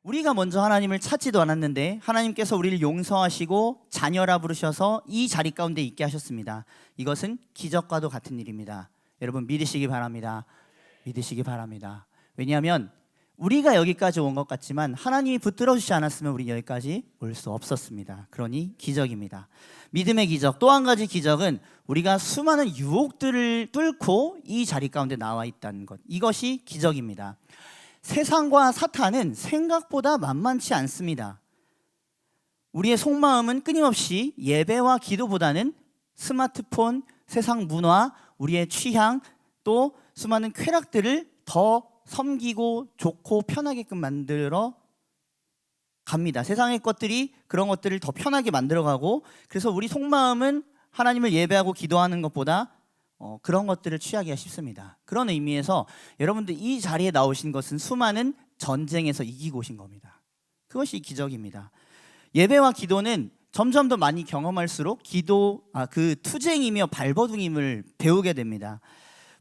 우리가 먼저 하나님을 찾지도 않았는데 하나님께서 우리를 용서하시고 자녀라 부르셔서 이 자리 가운데 있게 하셨습니다. 이것은 기적과도 같은 일입니다. 여러분 믿으시기 바랍니다. 믿으시기 바랍니다. 왜냐하면 우리가 여기까지 온 것 같지만 하나님이 붙들어 주지 않았으면 우리 여기까지 올 수 없었습니다. 그러니 기적입니다. 믿음의 기적. 또 한 가지 기적은 우리가 수많은 유혹들을 뚫고 이 자리 가운데 나와 있다는 것. 이것이 기적입니다. 세상과 사탄은 생각보다 만만치 않습니다. 우리의 속마음은 끊임없이 예배와 기도보다는 스마트폰, 세상 문화, 우리의 취향, 또 수많은 쾌락들을 더 섬기고 좋고 편하게끔 만들어 갑니다. 세상의 것들이 그런 것들을 더 편하게 만들어가고, 그래서 우리 속마음은 하나님을 예배하고 기도하는 것보다 그런 것들을 취하기가 쉽습니다. 그런 의미에서 여러분들 이 자리에 나오신 것은 수많은 전쟁에서 이기고 오신 겁니다. 그것이 기적입니다. 예배와 기도는 점점 더 많이 경험할수록 그 투쟁이며 발버둥임을 배우게 됩니다.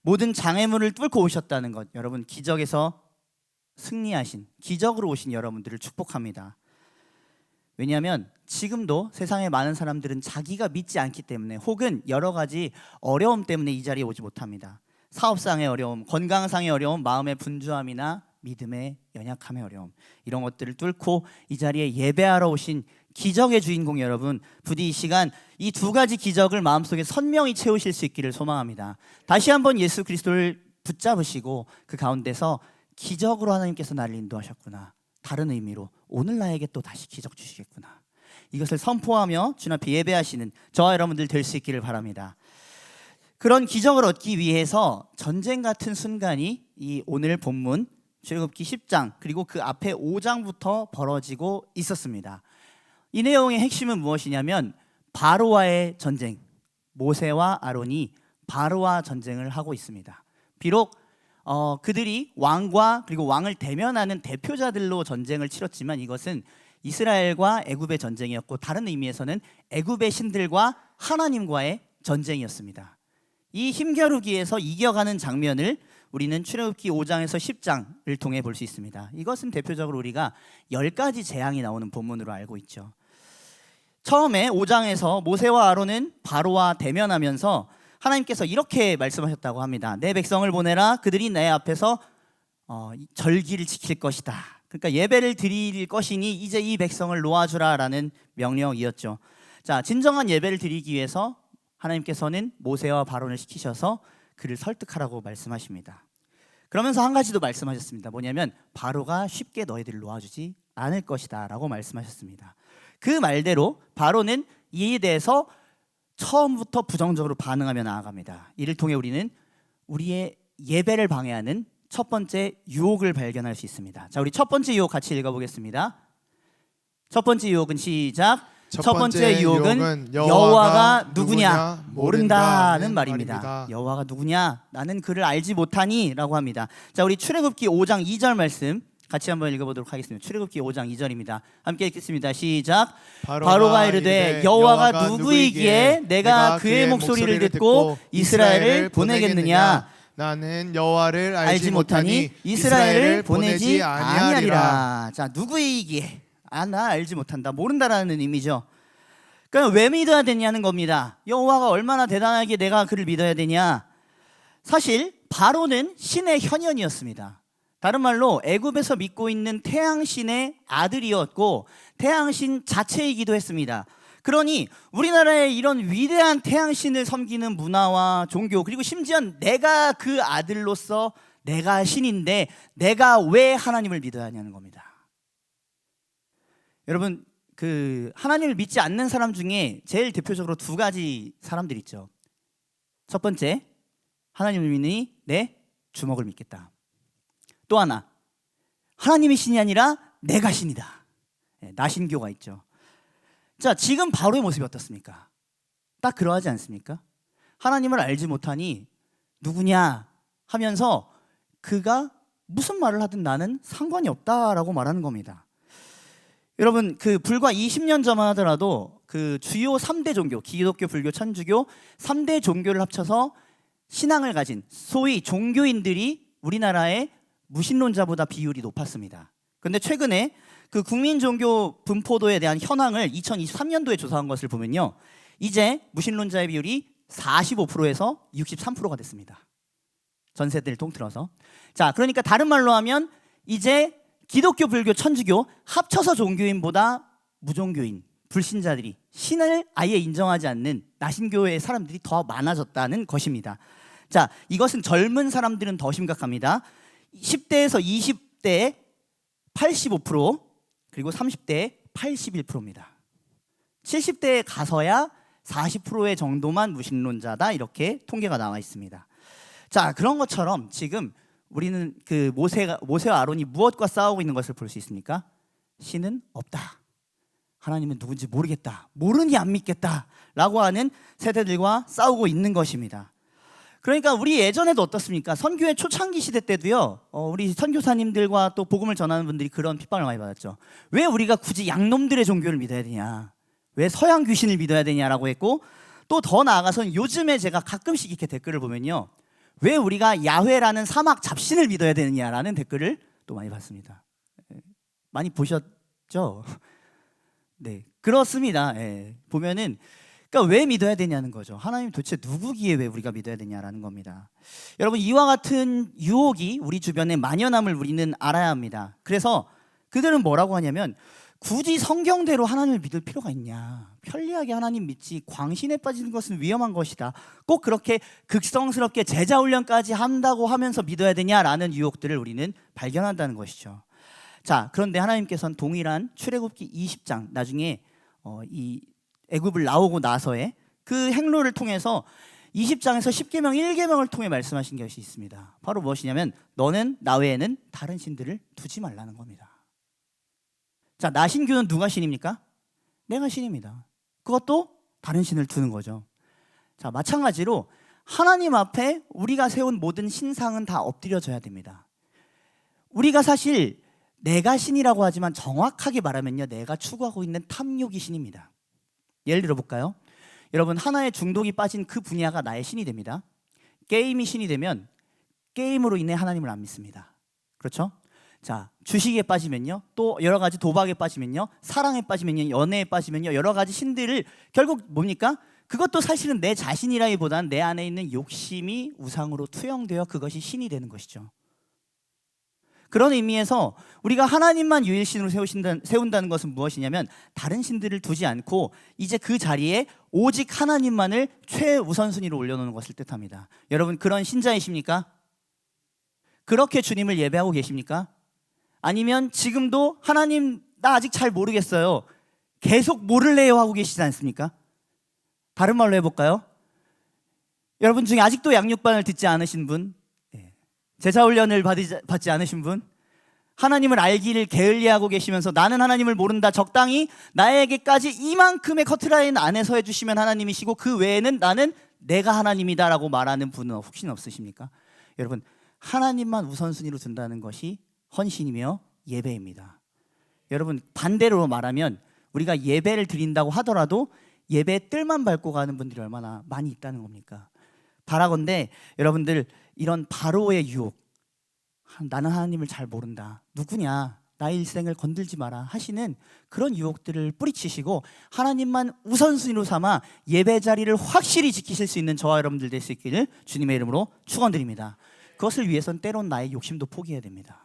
모든 장애물을 뚫고 오셨다는 것, 여러분 기적에서 승리하신, 기적으로 오신 여러분들을 축복합니다. 왜냐하면 지금도 세상에 많은 사람들은 자기가 믿지 않기 때문에 혹은 여러 가지 어려움 때문에 이 자리에 오지 못합니다. 사업상의 어려움, 건강상의 어려움, 마음의 분주함이나 믿음의 연약함의 어려움, 이런 것들을 뚫고 이 자리에 예배하러 오신 기적의 주인공 여러분, 부디 이 시간 이 두 가지 기적을 마음속에 선명히 채우실 수 있기를 소망합니다. 다시 한번 예수 그리스도를 붙잡으시고 그 가운데서 기적으로 하나님께서 나를 인도하셨구나, 다른 의미로 오늘 나에게 또 다시 기적 주시겠구나, 이것을 선포하며 주님 앞에 예배하시는 저와 여러분들 될 수 있기를 바랍니다. 그런 기적을 얻기 위해서 전쟁 같은 순간이 이 오늘 본문 출애굽기 10장 그리고 그 앞에 5장부터 벌어지고 있었습니다. 이 내용의 핵심은 무엇이냐면 바로와의 전쟁, 모세와 아론이 바로와 전쟁을 하고 있습니다. 비록 그들이 왕과 그리고 왕을 대면하는 대표자들로 전쟁을 치렀지만 이것은 이스라엘과 애굽의 전쟁이었고, 다른 의미에서는 애굽의 신들과 하나님과의 전쟁이었습니다. 이 힘겨루기에서 이겨가는 장면을 우리는 출애굽기 5장에서 10장을 통해 볼 수 있습니다. 이것은 대표적으로 우리가 10가지 재앙이 나오는 본문으로 알고 있죠. 처음에 5장에서 모세와 아론은 바로와 대면하면서 하나님께서 이렇게 말씀하셨다고 합니다. 내 백성을 보내라. 그들이 내 앞에서 절기를 지킬 것이다. 그러니까 예배를 드릴 것이니 이제 이 백성을 놓아주라 라는 명령이었죠. 자, 진정한 예배를 드리기 위해서 하나님께서는 모세와 바론을 시키셔서 그를 설득하라고 말씀하십니다. 그러면서 한 가지도 말씀하셨습니다. 뭐냐면 바로가 쉽게 너희들을 놓아주지 않을 것이다 라고 말씀하셨습니다. 그 말대로 바로는 이에 대해서 처음부터 부정적으로 반응하며 나아갑니다. 이를 통해 우리는 우리의 예배를 방해하는 첫 번째 유혹을 발견할 수 있습니다. 자, 우리 첫 번째 유혹 같이 읽어보겠습니다. 첫 번째 유혹은 시작. 첫 번째 유혹은 여호와가 누구냐 모른다는 말입니다. 여호와가 누구냐, 나는 그를 알지 못하니 라고 합니다. 자, 우리 출애굽기 5장 2절 말씀 같이 한번 읽어보도록 하겠습니다. 출애굽기 5장 2절입니다. 함께 읽겠습니다. 시작. 바로가 이르되 여호와가 누구이기에 내가 그의 목소리를 듣고 이스라엘을 보내겠느냐. 나는 여호와를 알지 못하니 이스라엘을 보내지 아니하리라. 자, 누구이기에, 나 알지 못한다, 모른다라는 의미죠. 그러니까 왜 믿어야 되냐는 겁니다. 여호와가 얼마나 대단하게 내가 그를 믿어야 되냐. 사실 바로는 신의 현현이었습니다. 다른 말로 애굽에서 믿고 있는 태양신의 아들이었고 태양신 자체이기도 했습니다. 그러니 우리나라의 이런 위대한 태양신을 섬기는 문화와 종교, 그리고 심지어 내가 그 아들로서 내가 신인데 내가 왜 하나님을 믿어야 하냐는 겁니다. 여러분, 그 하나님을 믿지 않는 사람 중에 제일 대표적으로 두 가지 사람들이 있죠. 첫 번째, 하나님을 믿으니 내 주먹을 믿겠다. 또 하나, 하나님이 신이 아니라 내가 신이다. 나신교가 있죠. 자, 지금 바로의 모습이 어떻습니까? 딱 그러하지 않습니까? 하나님을 알지 못하니 누구냐 하면서 그가 무슨 말을 하든 나는 상관이 없다라고 말하는 겁니다. 여러분, 그 불과 20년 전만 하더라도 그 주요 3대 종교, 기독교, 불교, 천주교 3대 종교를 합쳐서 신앙을 가진 소위 종교인들이 우리나라의 무신론자보다 비율이 높았습니다. 그런데 최근에 그 국민 종교 분포도에 대한 현황을 2023년도에 조사한 것을 보면요. 이제 무신론자의 비율이 45%에서 63%가 됐습니다. 전 세대를 통틀어서. 자, 그러니까 다른 말로 하면 이제 기독교, 불교, 천주교 합쳐서 종교인보다 무종교인, 불신자들이 신을 아예 인정하지 않는 나신교의 사람들이 더 많아졌다는 것입니다. 자, 이것은 젊은 사람들은 더 심각합니다. 10대에서 20대 85%, 그리고 30대 81%입니다. 70대에 가서야 40%의 정도만 무신론자다, 이렇게 통계가 나와 있습니다. 자, 그런 것처럼 지금 우리는 그 모세와 아론이 무엇과 싸우고 있는 것을 볼 수 있습니까? 신은 없다, 하나님은 누군지 모르겠다, 모르니 안 믿겠다 라고 하는 세대들과 싸우고 있는 것입니다. 그러니까 우리 예전에도 어떻습니까? 선교의 초창기 시대 때도요, 우리 선교사님들과 또 복음을 전하는 분들이 그런 핍박을 많이 받았죠. 왜 우리가 굳이 양놈들의 종교를 믿어야 되냐, 왜 서양 귀신을 믿어야 되냐라고 했고, 또 더 나아가서는 요즘에 제가 가끔씩 이렇게 댓글을 보면요, 왜 우리가 야훼라는 사막 잡신을 믿어야 되느냐라는 댓글을 또 많이 받습니다. 많이 보셨죠? 네, 그렇습니다. 예, 보면은 그러니까 왜 믿어야 되냐는 거죠. 하나님 도대체 누구기에 왜 우리가 믿어야 되냐라는 겁니다. 여러분, 이와 같은 유혹이 우리 주변에 만연함을 우리는 알아야 합니다. 그래서 그들은 뭐라고 하냐면, 굳이 성경대로 하나님을 믿을 필요가 있냐, 편리하게 하나님 믿지 광신에 빠지는 것은 위험한 것이다, 꼭 그렇게 극성스럽게 제자훈련까지 한다고 하면서 믿어야 되냐라는 유혹들을 우리는 발견한다는 것이죠. 자, 그런데 하나님께서는 동일한 출애굽기 20장, 나중에 이 애굽을 나오고 나서의 그 행로를 통해서 20장에서 10계명 1계명을 통해 말씀하신 것이 있습니다. 바로 무엇이냐면, 너는 나 외에는 다른 신들을 두지 말라는 겁니다. 자, 나신교는 누가 신입니까? 내가 신입니다. 그것도 다른 신을 두는 거죠. 자, 마찬가지로 하나님 앞에 우리가 세운 모든 신상은 다 엎드려져야 됩니다. 우리가 사실 내가 신이라고 하지만 정확하게 말하면요, 내가 추구하고 있는 탐욕이 신입니다. 예를 들어볼까요? 여러분, 하나의 중독이 빠진 그 분야가 나의 신이 됩니다. 게임이 신이 되면 게임으로 인해 하나님을 안 믿습니다. 그렇죠? 자, 주식에 빠지면요, 또 여러 가지 도박에 빠지면요, 사랑에 빠지면요, 연애에 빠지면요, 여러 가지 신들을 결국 뭡니까? 그것도 사실은 내 자신이라기보다는 내 안에 있는 욕심이 우상으로 투영되어 그것이 신이 되는 것이죠. 그런 의미에서 우리가 하나님만 유일신으로 세운다는 것은 무엇이냐면, 다른 신들을 두지 않고 이제 그 자리에 오직 하나님만을 최우선순위로 올려놓는 것을 뜻합니다. 여러분, 그런 신자이십니까? 그렇게 주님을 예배하고 계십니까? 아니면 지금도 하나님 나 아직 잘 모르겠어요, 계속 모를래요 하고 계시지 않습니까? 다른 말로 해볼까요? 여러분 중에 아직도 양육반을 듣지 않으신 분, 제자훈련을 받지 않으신 분, 하나님을 알기를 게을리하고 계시면서 나는 하나님을 모른다, 적당히 나에게까지 이만큼의 커트라인 안에서 해주시면 하나님이시고 그 외에는 나는 내가 하나님이다 라고 말하는 분은 혹시 없으십니까? 여러분, 하나님만 우선순위로 둔다는 것이 헌신이며 예배입니다. 여러분, 반대로 말하면 우리가 예배를 드린다고 하더라도 예배의 뜰만 밟고 가는 분들이 얼마나 많이 있다는 겁니까? 바라건대 여러분들, 이런 바로의 유혹, 나는 하나님을 잘 모른다, 누구냐, 나의 일생을 건들지 마라 하시는 그런 유혹들을 뿌리치시고 하나님만 우선순위로 삼아 예배 자리를 확실히 지키실 수 있는 저와 여러분들 될 수 있기를 주님의 이름으로 축원드립니다. 그것을 위해선 때론 나의 욕심도 포기해야 됩니다.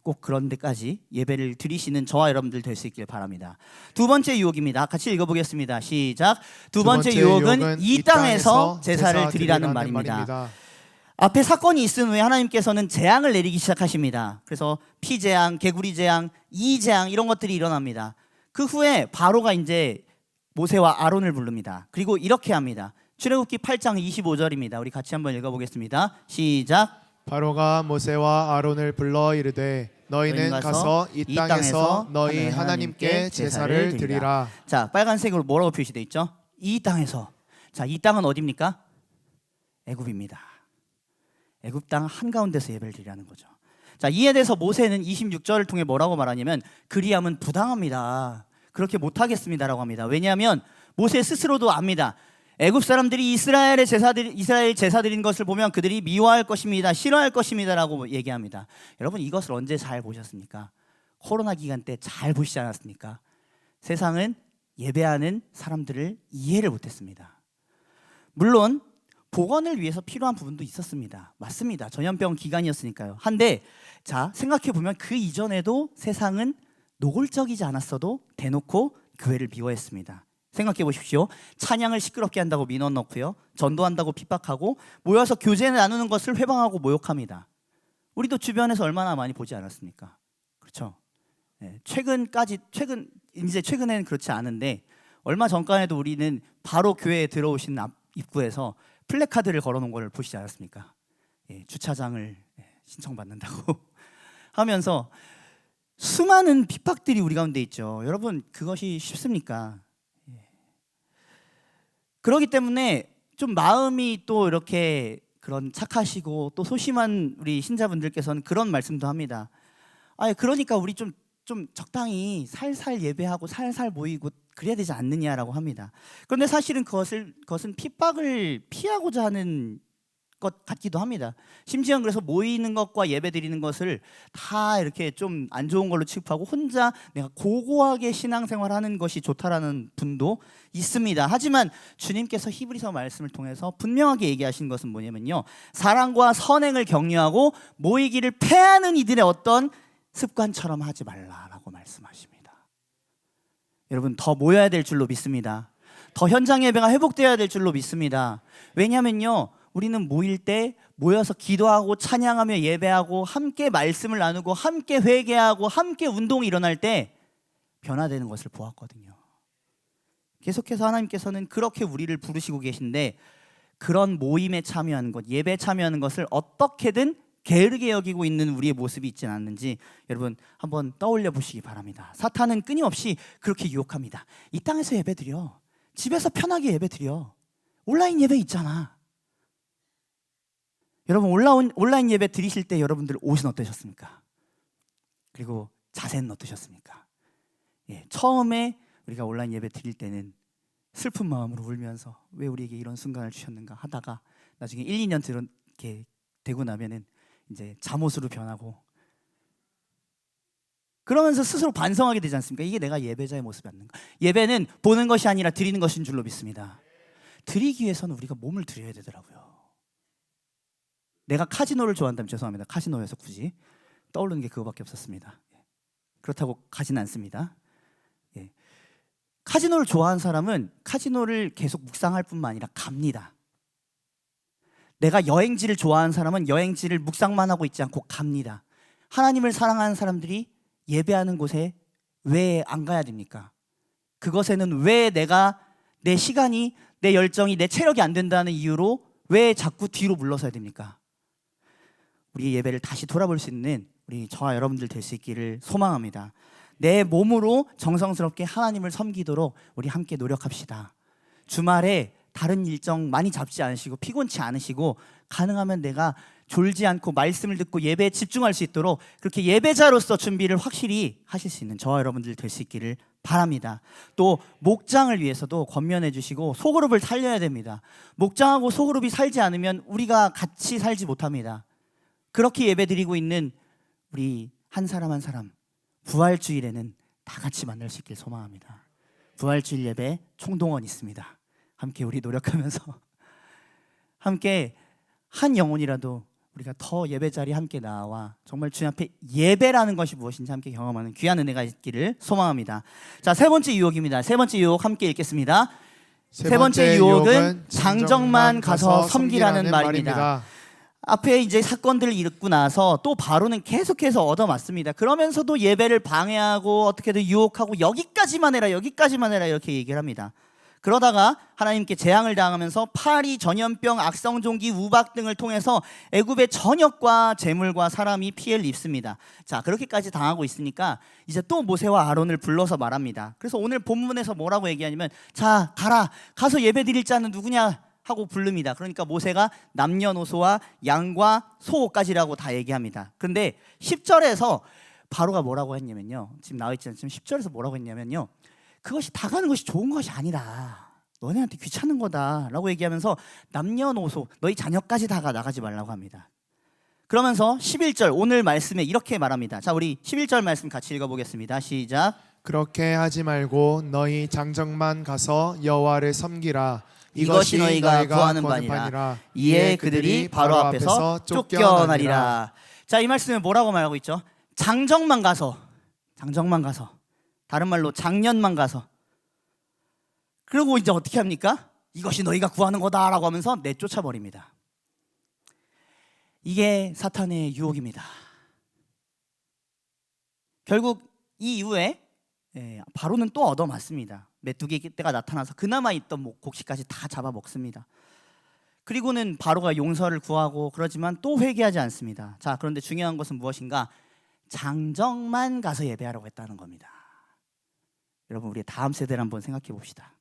꼭 그런 데까지 예배를 드리시는 저와 여러분들 될 수 있길 바랍니다. 두 번째 유혹입니다. 같이 읽어보겠습니다. 시작. 두 번째 유혹은 이 땅에서 제사를 드리라는 말입니다. 앞에 사건이 있은 후에 하나님께서는 재앙을 내리기 시작하십니다. 그래서 피재앙, 개구리 재앙, 이재앙 이런 것들이 일어납니다. 그 후에 바로가 이제 모세와 아론을 부릅니다. 그리고 이렇게 합니다. 출애굽기 8장 25절입니다. 우리 같이 한번 읽어보겠습니다. 시작. 바로가 모세와 아론을 불러 이르되 너희는 가서 이 땅에서 너희 하나님께 제사를 드리라. 자, 빨간색으로 뭐라고 표시되어 있죠? 이 땅에서. 자, 이 땅은 어디입니까? 애굽입니다. 애굽 땅 한가운데서 예배를 드리라는 거죠. 자, 이에 대해서 모세는 26절을 통해 뭐라고 말하냐면, 그리함은 부당합니다, 그렇게 못하겠습니다라고 합니다. 왜냐하면 모세 스스로도 압니다. 애굽 사람들이 이스라엘 제사 드린 것을 보면 그들이 미워할 것입니다, 싫어할 것입니다라고 얘기합니다. 여러분, 이것을 언제 잘 보셨습니까? 코로나 기간 때 잘 보시지 않았습니까? 세상은 예배하는 사람들을 이해를 못했습니다. 물론 복원을 위해서 필요한 부분도 있었습니다. 맞습니다. 전염병 기간이었으니까요. 한데 자, 생각해 보면 그 이전에도 세상은 노골적이지 않았어도 대놓고 교회를 미워했습니다. 생각해 보십시오. 찬양을 시끄럽게 한다고 민원 넣고요, 전도한다고 핍박하고, 모여서 교제 나누는 것을 회방하고 모욕합니다. 우리도 주변에서 얼마나 많이 보지 않았습니까? 그렇죠? 네, 최근에는 그렇지 않은데, 얼마 전까지도 우리는 바로 교회에 들어오신 입구에서 플래카드를 걸어놓은 걸 보시지 않았습니까? 예, 주차장을 신청받는다고 하면서 수많은 핍박들이 우리 가운데 있죠. 여러분, 그것이 쉽습니까? 그렇기 때문에 좀 마음이 또 이렇게 그런 착하시고 또 소심한 우리 신자분들께서는 그런 말씀도 합니다. 그러니까 우리 좀 적당히 살살 예배하고 살살 모이고 그래야 되지 않느냐라고 합니다. 그런데 사실은 그것은 핍박을 피하고자 하는 것 같기도 합니다. 심지어 그래서 모이는 것과 예배 드리는 것을 다 이렇게 좀 안 좋은 걸로 취급하고 혼자 내가 고고하게 신앙생활하는 것이 좋다라는 분도 있습니다. 하지만 주님께서 히브리서 말씀을 통해서 분명하게 얘기하신 것은 뭐냐면요, 사랑과 선행을 격려하고 모이기를 패하는 이들의 어떤 습관처럼 하지 말라라고 말씀하십니다. 여러분, 더 모여야 될 줄로 믿습니다. 더 현장 예배가 회복되어야 될 줄로 믿습니다. 왜냐하면요, 우리는 모일 때 모여서 기도하고 찬양하며 예배하고 함께 말씀을 나누고 함께 회개하고 함께 운동이 일어날 때 변화되는 것을 보았거든요. 계속해서 하나님께서는 그렇게 우리를 부르시고 계신데, 그런 모임에 참여하는 것, 예배에 참여하는 것을 어떻게든 게으르게 여기고 있는 우리의 모습이 있지는 않는지 여러분 한번 떠올려 보시기 바랍니다. 사탄은 끊임없이 그렇게 유혹합니다. 이 땅에서 예배 드려, 집에서 편하게 예배 드려, 온라인 예배 있잖아. 여러분, 온라인 예배 드리실 때 여러분들 옷은 어떠셨습니까? 그리고 자세는 어떠셨습니까? 처음에 우리가 온라인 예배 드릴 때는 슬픈 마음으로 울면서 왜 우리에게 이런 순간을 주셨는가 하다가 나중에 1, 2년 이렇게 되고 나면은 이제 잠옷으로 변하고, 그러면서 스스로 반성하게 되지 않습니까? 이게 내가 예배자의 모습이 아닌가? 예배는 보는 것이 아니라 드리는 것인 줄로 믿습니다. 드리기 위해서는 우리가 몸을 드려야 되더라고요. 내가 카지노를 좋아한다면 죄송합니다. 카지노에서 굳이 떠오르는 게 그거밖에 없었습니다. 그렇다고 가진 않습니다. 카지노를 좋아하는 사람은 카지노를 계속 묵상할 뿐만 아니라 갑니다. 내가 여행지를 좋아하는 사람은 여행지를 묵상만 하고 있지 않고 갑니다. 하나님을 사랑하는 사람들이 예배하는 곳에 왜 안 가야 됩니까? 그것에는 왜 내가 내 시간이, 내 열정이, 내 체력이 안 된다는 이유로 왜 자꾸 뒤로 물러서야 됩니까? 우리의 예배를 다시 돌아볼 수 있는 우리 저와 여러분들 될 수 있기를 소망합니다. 내 몸으로 정성스럽게 하나님을 섬기도록 우리 함께 노력합시다. 주말에 다른 일정 많이 잡지 않으시고 피곤치 않으시고, 가능하면 내가 졸지 않고 말씀을 듣고 예배에 집중할 수 있도록 그렇게 예배자로서 준비를 확실히 하실 수 있는 저와 여러분들 될 수 있기를 바랍니다. 또 목장을 위해서도 권면해 주시고 소그룹을 살려야 됩니다. 목장하고 소그룹이 살지 않으면 우리가 같이 살지 못합니다. 그렇게 예배드리고 있는 우리 한 사람 한 사람, 부활주일에는 다 같이 만날 수 있길 소망합니다. 부활주일 예배 총동원 있습니다. 함께 우리 노력하면서 함께 한 영혼이라도 우리가 더 예배 자리에 함께 나와 정말 주님 앞에 예배라는 것이 무엇인지 함께 경험하는 귀한 은혜가 있기를 소망합니다. 자, 세 번째 유혹입니다. 세 번째 유혹 함께 읽겠습니다. 세 번째 유혹은 장정만 가서 섬기라는 말입니다. 앞에 이제 사건들을 읽고 나서 또 바로는 계속해서 얻어맞습니다. 그러면서도 예배를 방해하고 어떻게든 유혹하고 여기까지만 해라 이렇게 얘기를 합니다. 그러다가 하나님께 재앙을 당하면서 파리, 전염병, 악성종기, 우박 등을 통해서 애굽의 전역과 재물과 사람이 피해를 입습니다. 자, 그렇게까지 당하고 있으니까 이제 또 모세와 아론을 불러서 말합니다. 그래서 오늘 본문에서 뭐라고 얘기하냐면, 자, 가서 예배 드릴 자는 누구냐 하고 부릅니다. 그러니까 모세가 남녀노소와 양과 소까지라고 다 얘기합니다. 그런데 10절에서 바로가 뭐라고 했냐면요, 지금 나와 있지 않지만 10절에서 뭐라고 했냐면요, 그것이 다 가는 것이 좋은 것이 아니다, 너네한테 귀찮은 거다 라고 얘기하면서 남녀노소, 너희 자녀까지 다 나가지 말라고 합니다. 그러면서 11절 오늘 말씀에 이렇게 말합니다. 자, 우리 11절 말씀 같이 읽어보겠습니다. 시작. 그렇게 하지 말고 너희 장정만 가서 여호와를 섬기라. 이것이 너희가 구하는 바니라. 이에 그들이 바로 앞에서 쫓겨나리라. 자, 이 말씀은 뭐라고 말하고 있죠? 장정만 가서, 다른 말로 장년만 가서, 그리고 이제 어떻게 합니까? 이것이 너희가 구하는 거다라고 하면서 내쫓아 버립니다. 이게 사탄의 유혹입니다. 결국 이 이후에 바로는 또 얻어맞습니다. 메뚜기 떼가 나타나서 그나마 있던 곡식까지 다 잡아먹습니다. 그리고는 바로가 용서를 구하고 그러지만 또 회개하지 않습니다. 자, 그런데 중요한 것은 무엇인가? 장정만 가서 예배하라고 했다는 겁니다. 여러분, 우리 다음 세대를 한번 생각해 봅시다.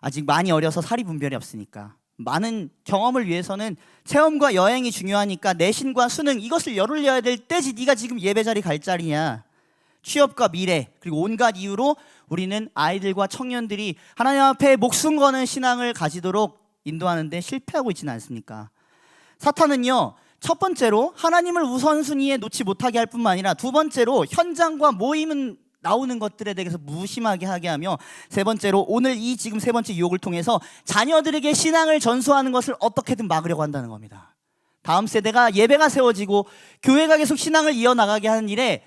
아직 많이 어려서 사리 분별이 없으니까, 많은 경험을 위해서는 체험과 여행이 중요하니까 내신과 수능 이것을 열올려야 될 때지 네가 지금 예배 자리 갈 자리냐. 취업과 미래 그리고 온갖 이유로 우리는 아이들과 청년들이 하나님 앞에 목숨 거는 신앙을 가지도록 인도하는데 실패하고 있지는 않습니까? 사탄은요, 첫 번째로 하나님을 우선순위에 놓지 못하게 할 뿐만 아니라 두 번째로 현장과 모임은 나오는 것들에 대해서 무심하게 하게 하며, 세 번째로 오늘 이 지금 세 번째 유혹을 통해서 자녀들에게 신앙을 전수하는 것을 어떻게든 막으려고 한다는 겁니다. 다음 세대가 예배가 세워지고 교회가 계속 신앙을 이어나가게 하는 일에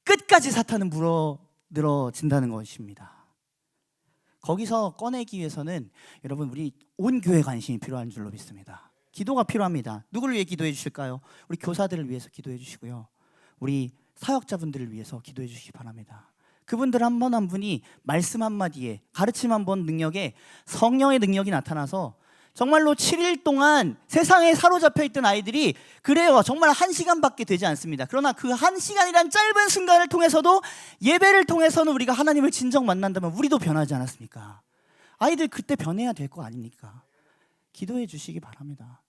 끝까지 사탄은 물어들어진다는 것입니다. 거기서 꺼내기 위해서는 여러분, 우리 온 교회 관심이 필요한 줄로 믿습니다. 기도가 필요합니다. 누구를 위해 기도해 주실까요? 우리 교사들을 위해서 기도해 주시고요, 우리 사역자분들을 위해서 기도해 주시기 바랍니다. 그분들 한 분 한 분이 말씀 한마디에, 가르침 한 번 능력에 성령의 능력이 나타나서 정말로 7일 동안 세상에 사로잡혀 있던 아이들이, 그래요, 정말 1시간밖에 되지 않습니다. 그러나 그 1시간이란 짧은 순간을 통해서도, 예배를 통해서는 우리가 하나님을 진정 만난다면 우리도 변하지 않았습니까? 아이들 그때 변해야 될 거 아닙니까? 기도해 주시기 바랍니다.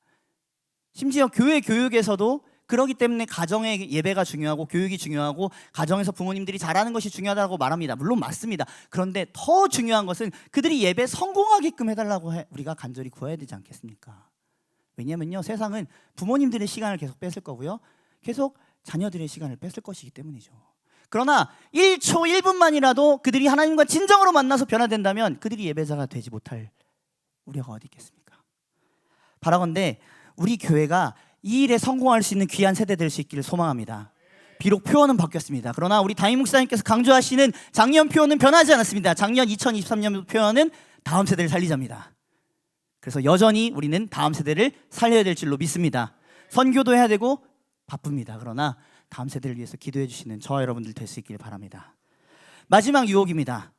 심지어 교회 교육에서도 그렇기 때문에 가정의 예배가 중요하고 교육이 중요하고 가정에서 부모님들이 잘하는 것이 중요하다고 말합니다. 물론 맞습니다. 그런데 더 중요한 것은 그들이 예배 성공하게끔 해달라고 우리가 간절히 구해야 되지 않겠습니까? 왜냐면요, 세상은 부모님들의 시간을 계속 뺏을 거고요, 계속 자녀들의 시간을 뺏을 것이기 때문이죠. 그러나 1초 1분만이라도 그들이 하나님과 진정으로 만나서 변화된다면 그들이 예배자가 되지 못할 우려가 어디 있겠습니까? 바라건대 우리 교회가 이 일에 성공할 수 있는 귀한 세대 될 수 있기를 소망합니다. 비록 표어는 바뀌었습니다. 그러나 우리 담임 목사님께서 강조하시는 작년 표어는 변하지 않았습니다. 작년 2023년 표어는 다음 세대를 살리자입니다. 그래서 여전히 우리는 다음 세대를 살려야 될 줄로 믿습니다. 선교도 해야 되고 바쁩니다. 그러나 다음 세대를 위해서 기도해 주시는 저와 여러분들 될 수 있기를 바랍니다. 마지막 유혹입니다.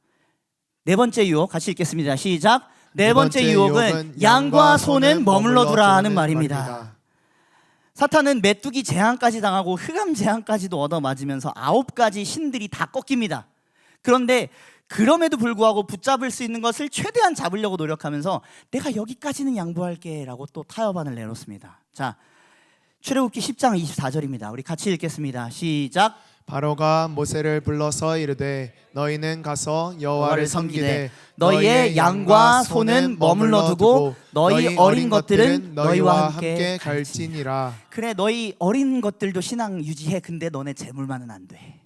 네 번째 유혹 같이 읽겠습니다. 시작. 네 번째 유혹은 양과 소는 머물러 두라 하는 말입니다. 사탄은 메뚜기 재앙까지 당하고 흑암 재앙까지도 얻어맞으면서 9가지 신들이 다 꺾입니다. 그런데 그럼에도 불구하고 붙잡을 수 있는 것을 최대한 잡으려고 노력하면서 내가 여기까지는 양보할게 라고 또 타협안을 내놓습니다. 자, 출애굽기 10장 24절입니다. 우리 같이 읽겠습니다. 시작. 바로가 모세를 불러서 이르되 너희는 가서 여호와를 섬기되 너희의 양과 소는 머물러 두고 너희 어린 것들은 너희와 함께 갈지니라. 그래, 너희 어린 것들도 신앙 유지해. 근데 너네 재물만은 안 돼.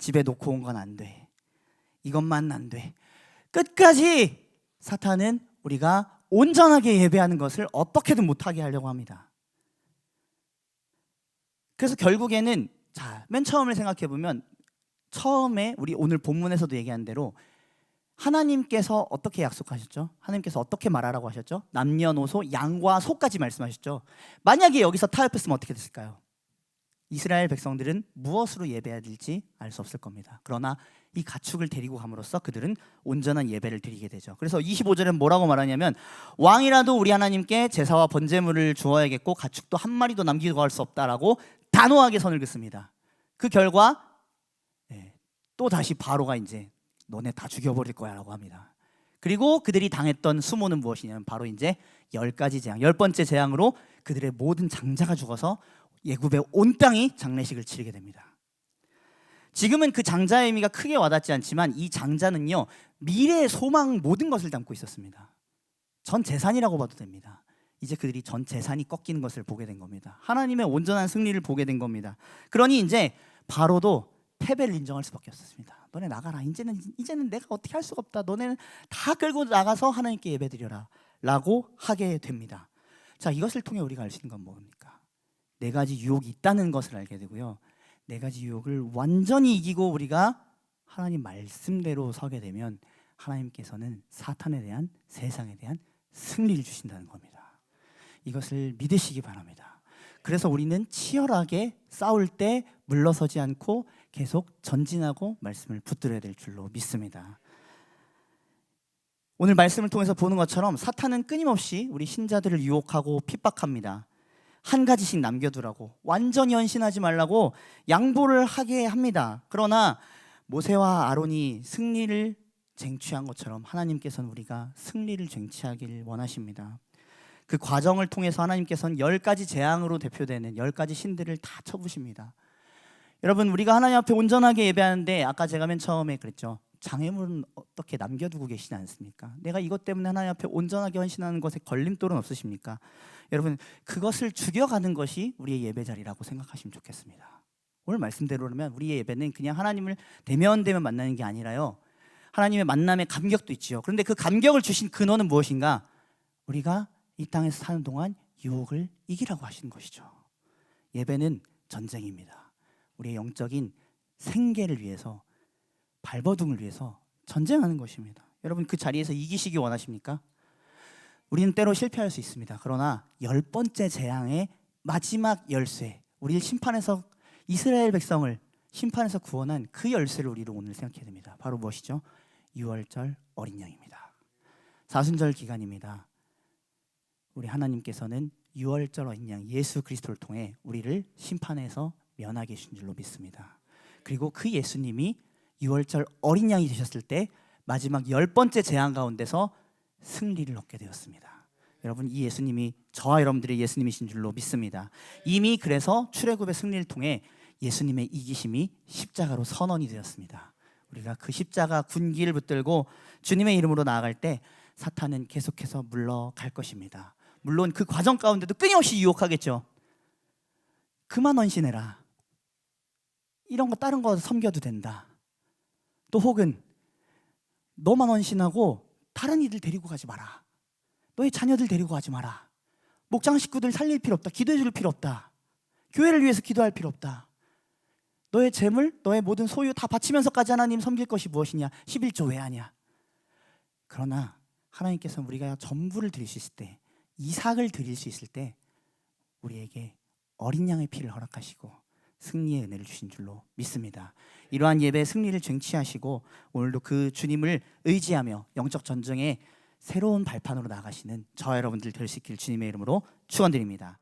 집에 놓고 온 건 안 돼. 이것만 안 돼. 끝까지 사탄은 우리가 온전하게 예배하는 것을 어떻게든 못하게 하려고 합니다. 그래서 결국에는, 자, 맨 처음을 생각해 보면 처음에 우리 오늘 본문에서도 얘기한 대로 하나님께서 어떻게 약속하셨죠? 하나님께서 어떻게 말하라고 하셨죠? 남녀노소 양과 소까지 말씀하셨죠. 만약에 여기서 타협했으면 어떻게 됐을까요? 이스라엘 백성들은 무엇으로 예배해야 될지 알 수 없을 겁니다. 그러나 이 가축을 데리고 감으로써 그들은 온전한 예배를 드리게 되죠. 그래서 25절엔 뭐라고 말하냐면, 왕이라도 우리 하나님께 제사와 번제물을 주어야겠고 가축도 한 마리도 남기고 갈 수 없다라고 단호하게 선을 긋습니다. 그 결과 또 다시 바로가 이제 너네 다 죽여버릴 거야 라고 합니다. 그리고 그들이 당했던 수모는 무엇이냐면 바로 이제 10가지 재앙, 10번째 재앙으로 그들의 모든 장자가 죽어서 애굽의 온 땅이 장례식을 치르게 됩니다. 지금은 그 장자의 의미가 크게 와닿지 않지만 이 장자는요, 미래의 소망 모든 것을 담고 있었습니다. 전 재산이라고 봐도 됩니다. 이제 그들이 전 재산이 꺾이는 것을 보게 된 겁니다. 하나님의 온전한 승리를 보게 된 겁니다. 그러니 이제 바로도 패배를 인정할 수밖에 없었습니다. 너네 나가라. 이제는 내가 어떻게 할 수가 없다. 너네는 다 끌고 나가서 하나님께 예배드려라 라고 하게 됩니다. 자, 이것을 통해 우리가 알 수 있는 건 뭡니까? 네 가지 유혹이 있다는 것을 알게 되고요. 네 가지 유혹을 완전히 이기고 우리가 하나님 말씀대로 서게 되면 하나님께서는 사탄에 대한, 세상에 대한 승리를 주신다는 겁니다. 이것을 믿으시기 바랍니다. 그래서 우리는 치열하게 싸울 때 물러서지 않고 계속 전진하고 말씀을 붙들어야 될 줄로 믿습니다. 오늘 말씀을 통해서 보는 것처럼 사탄은 끊임없이 우리 신자들을 유혹하고 핍박합니다. 한 가지씩 남겨두라고, 완전히 헌신하지 말라고 양보를 하게 합니다. 그러나 모세와 아론이 승리를 쟁취한 것처럼 하나님께서는 우리가 승리를 쟁취하길 원하십니다. 그 과정을 통해서 하나님께서는 10가지 재앙으로 대표되는 10가지 신들을 다 쳐부십니다. 여러분, 우리가 하나님 앞에 온전하게 예배하는데 아까 제가 맨 처음에 그랬죠. 장애물은 어떻게 남겨두고 계시지 않습니까? 내가 이것 때문에 하나님 앞에 온전하게 헌신하는 것에 걸림돌은 없으십니까? 여러분, 그것을 죽여가는 것이 우리의 예배 자리라고 생각하시면 좋겠습니다. 오늘 말씀대로라면 우리의 예배는 그냥 하나님을 대면 만나는 게 아니라요, 하나님의 만남의 감격도 있지요. 그런데 그 감격을 주신 근원은 무엇인가? 우리가 이 땅에서 사는 동안 유혹을 이기라고 하시는 것이죠. 예배는 전쟁입니다. 우리의 영적인 생계를 위해서, 발버둥을 위해서 전쟁하는 것입니다. 여러분, 그 자리에서 이기시기 원하십니까? 우리는 때로 실패할 수 있습니다. 그러나 10번째 재앙의 마지막 열쇠, 우리를 심판해서, 이스라엘 백성을 심판에서 구원한 그 열쇠를 우리로 오늘 생각해야 됩니다. 바로 무엇이죠? 유월절 어린 양입니다. 사순절 기간입니다. 우리 하나님께서는 유월절 어린 양 예수 그리스도를 통해 우리를 심판에서 면하게 해주신 줄로 믿습니다. 그리고 그 예수님이 유월절 어린 양이 되셨을 때 마지막 10번째 재앙 가운데서 승리를 얻게 되었습니다. 여러분, 이 예수님이 저와 여러분들의 예수님이신 줄로 믿습니다. 이미 그래서 출애굽의 승리를 통해 예수님의 이기심이 십자가로 선언이 되었습니다. 우리가 그 십자가 군기를 붙들고 주님의 이름으로 나아갈 때 사탄은 계속해서 물러갈 것입니다. 물론 그 과정 가운데도 끊임없이 유혹하겠죠. 그만 헌신해라. 이런 거 다른 거 섬겨도 된다. 또 혹은 너만 헌신하고 다른 이들 데리고 가지 마라. 너의 자녀들 데리고 가지 마라. 목장 식구들 살릴 필요 없다. 기도해 줄 필요 없다. 교회를 위해서 기도할 필요 없다. 너의 재물, 너의 모든 소유 다 바치면서까지 하나님 섬길 것이 무엇이냐? 11조 왜 하냐? 그러나 하나님께서는 우리가 전부를 드릴 수 있을 때, 이삭을 드릴 수 있을 때 우리에게 어린 양의 피를 허락하시고 승리의 은혜를 주신 줄로 믿습니다. 이러한 예배의 승리를 쟁취하시고 오늘도 그 주님을 의지하며 영적 전쟁에 새로운 발판으로 나가시는 저와 여러분들 될 수 있길 주님의 이름으로 축원드립니다.